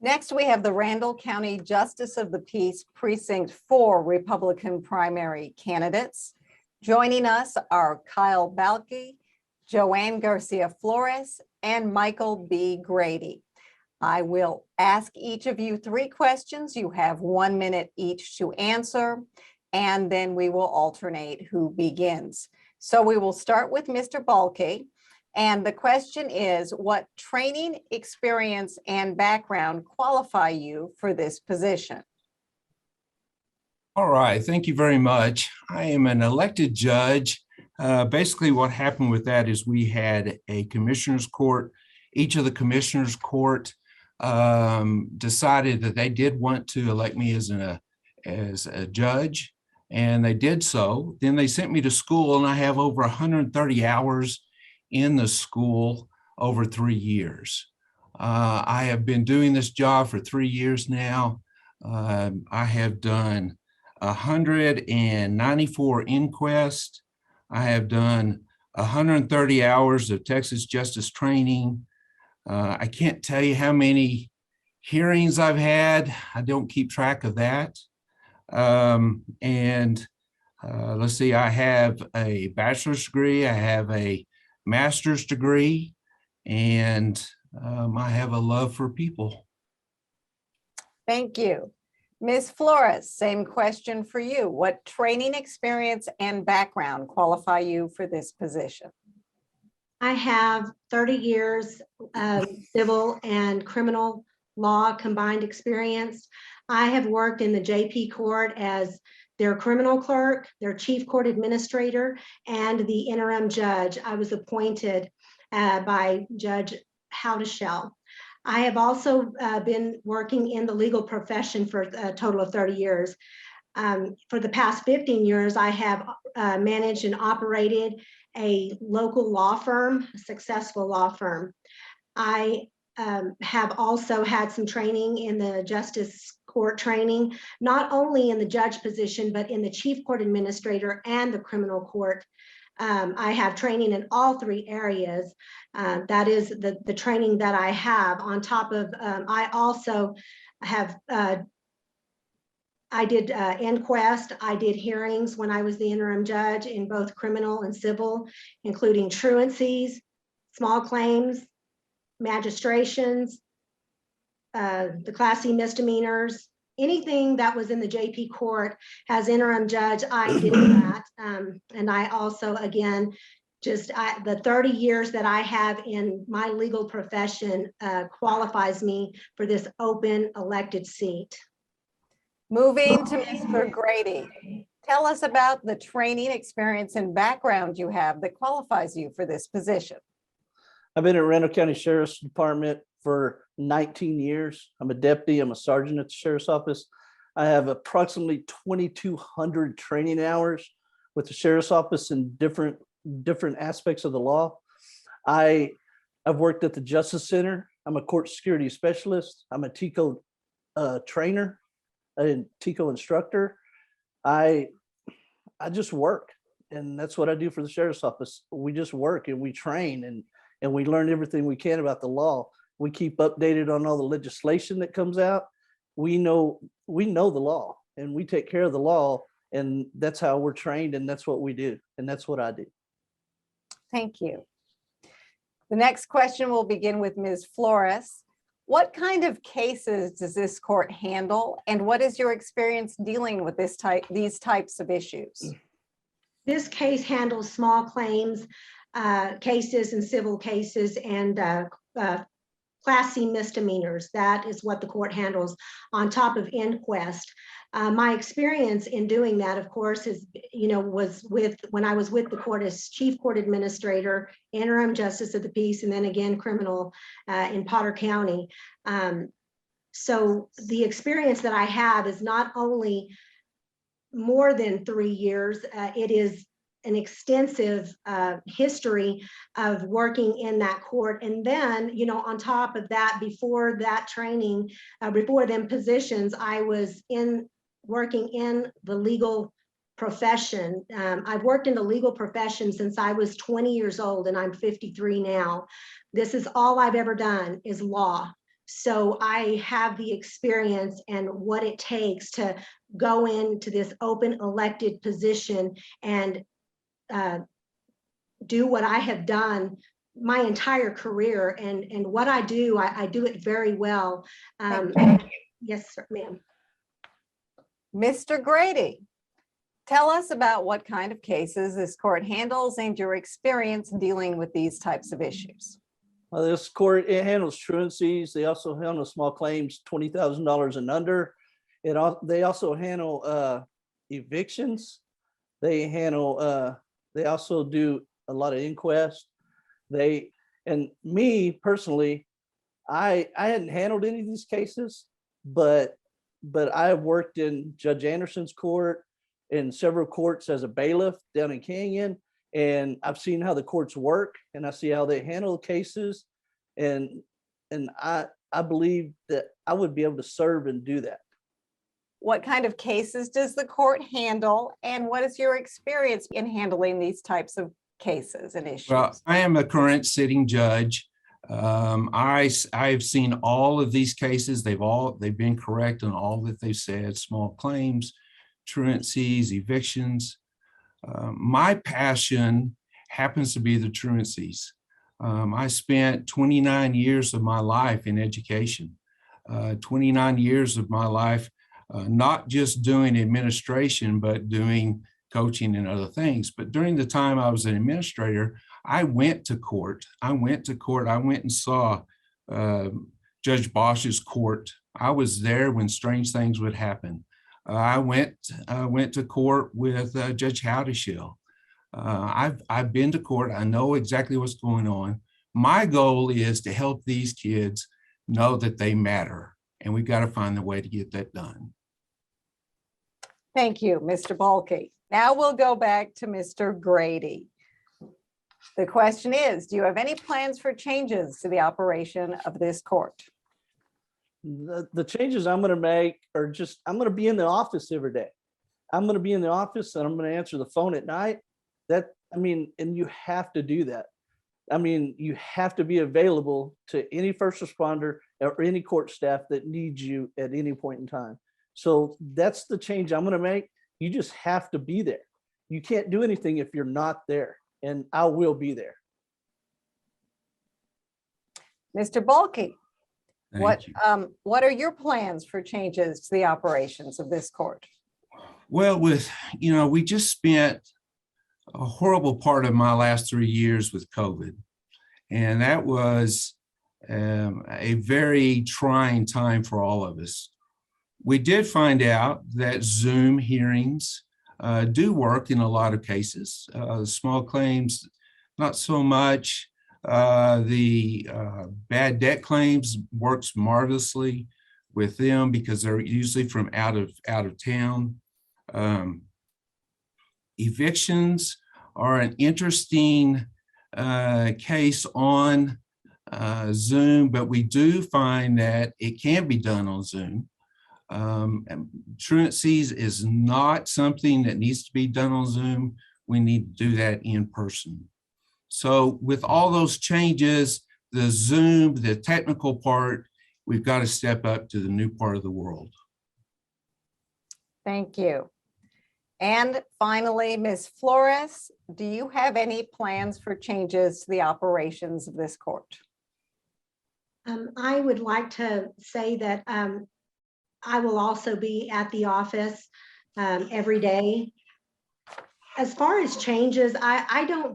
Next, we have the Randall County Justice of the Peace Precinct 4 Republican primary candidates. Joining us are Kyle Balke, Joanne Garcia Flores, and Michael B. Grady. I will ask each of you 3 questions. You have 1 minute each to answer, and then we will alternate who begins. So we will start with Mr. Balke. And the question is, what training, experience, and background qualify you for this position? All right, thank you very much. I am an elected judge. Basically, what happened with that is we had a commissioner's court. Each of the commissioner's court decided that they did want to elect me as a judge, and they did so. Then they sent me to school, and I have over 130 hours in the school over 3 years. I have been doing this job for 3 years now. I have done 194 inquests. I have done 130 hours of Texas justice training. I can't tell you how many hearings I've had. I don't keep track of that. Let's see, I have a bachelor's degree. I have a master's degree, and I have a love for people. Thank you. Ms. Flores, same question for you. What training, experience, and background qualify you for this position? I have 30 years of civil and criminal law combined experience. I have worked in the JP court as their criminal clerk, their chief court administrator, and the interim judge. I was appointed by Judge Howdeshell. I have also been working in the legal profession for a total of 30 years. For the past 15 years, I have managed and operated a local law firm, a successful law firm. I have also had some training in the justice court training, not only in the judge position, but in the chief court administrator and the criminal court. I have training in all 3 areas. That is the training that I have. On top of, I also have, I did inquest, I did hearings when I was the interim judge in both criminal and civil, including truancies, small claims, magistrations, the Class C misdemeanors, anything that was in the JP court as interim judge, I did that. And I also, again, the 30 years that I have in my legal profession qualifies me for this open elected seat. Moving to Mr. Grady. Tell us about the training, experience, and background you have that qualifies you for this position. I've been at Randall County Sheriff's Department for 19 years. I'm a deputy, I'm a sergeant at the Sheriff's Office. I have approximately 2,200 training hours with the Sheriff's Office in different aspects of the law. I've worked at the Justice Center. I'm a court security specialist. I'm a TICO trainer, a TICO instructor. I just work, and that's what I do for the Sheriff's Office. We just work and we train and we learn everything we can about the law. We keep updated on all the legislation that comes out. We know the law, and we take care of the law, and that's how we're trained, and that's what we do, and that's what I do. Thank you. The next question will begin with Ms. Flores. What kind of cases does this court handle, and what is your experience dealing with these types of issues? This case handles small claims, cases and civil cases, and Class C misdemeanors. That is what the court handles on top of inquest. My experience in doing that, of course, is, was when I was with the court as chief court administrator, interim justice of the peace, and then again criminal in Potter County. So the experience that I have is not only more than 3 years, it is an extensive history of working in that court. And then, on top of that, before that training, before them positions, I was working in the legal profession. I've worked in the legal profession since I was 20 years old, and I'm 53 now. This is all I've ever done is law. So I have the experience and what it takes to go into this open elected position and do what I have done my entire career. And what I do, I do it very well. Yes, sir, ma'am. Mr. Grady, tell us about what kind of cases this court handles and your experience dealing with these types of issues. Well, this court, it handles truancies. They also handle small claims, $20,000 and under. They also handle evictions. They also do a lot of inquests. And me personally, I hadn't handled any of these cases, but I have worked in Judge Anderson's court, in several courts as a bailiff down in Canyon, and I've seen how the courts work, and I see how they handle cases, and I believe that I would be able to serve and do that. What kind of cases does the court handle, and what is your experience in handling these types of cases and issues? Well, I am a current sitting judge. I've seen all of these cases. They've been correct in all that they've said: small claims, truancies, evictions. My passion happens to be the truancies. I spent 29 years of my life in education, 29 years of my life, not just doing administration, but doing coaching and other things. But during the time I was an administrator, I went to court. I went and saw Judge Bosch's court. I was there when strange things would happen. I went to court with Judge Howdishill. I've been to court. I know exactly what's going on. My goal is to help these kids know that they matter, and we've got to find a way to get that done. Thank you, Mr. Balke. Now we'll go back to Mr. Grady. The question is, do you have any plans for changes to the operation of this court? The changes I'm going to make are just, I'm going to be in the office every day. I'm going to be in the office and I'm going to answer the phone at night. And you have to do that. You have to be available to any first responder or any court staff that needs you at any point in time. So that's the change I'm going to make. You just have to be there. You can't do anything if you're not there, and I will be there. Mr. Balke, Thank you. what are your plans for changes to the operations of this court? Well, we just spent a horrible part of my last 3 years with COVID, and that was a very trying time for all of us. We did find out that Zoom hearings do work in a lot of cases. Small claims, not so much. The bad debt claims works marvelously with them because they're usually from out of town. Evictions are an interesting case on Zoom, but we do find that it can be done on Zoom. Truancies is not something that needs to be done on Zoom. We need to do that in person. So with all those changes, the Zoom, the technical part, we've got to step up to the new part of the world. Thank you. And finally, Ms. Flores, do you have any plans for changes to the operations of this court? I would like to say that I will also be at the office every day. As far as changes, I do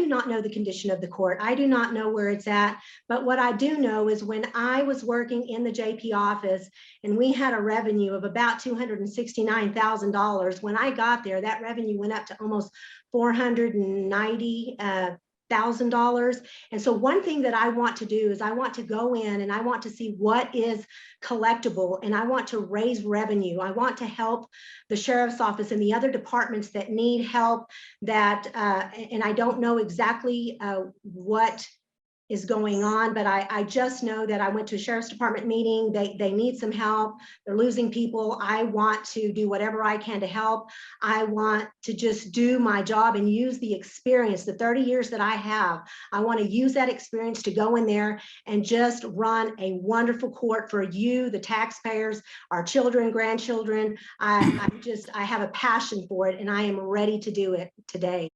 not know the condition of the court. I do not know where it's at. But what I do know is when I was working in the JP office and we had a revenue of about $269,000, when I got there, that revenue went up to almost $490,000. And so one thing that I want to do is I want to go in and I want to see what is collectible, and I want to raise revenue. I want to help the sheriff's office and the other departments that need help, and I don't know exactly what is going on, but I just know that I went to a sheriff's department meeting. They need some help. They're losing people. I want to do whatever I can to help. I want to just do my job and use the experience, the 30 years that I have. I want to use that experience to go in there and just run a wonderful court for you, the taxpayers, our children, grandchildren. I have a passion for it, and I am ready to do it today.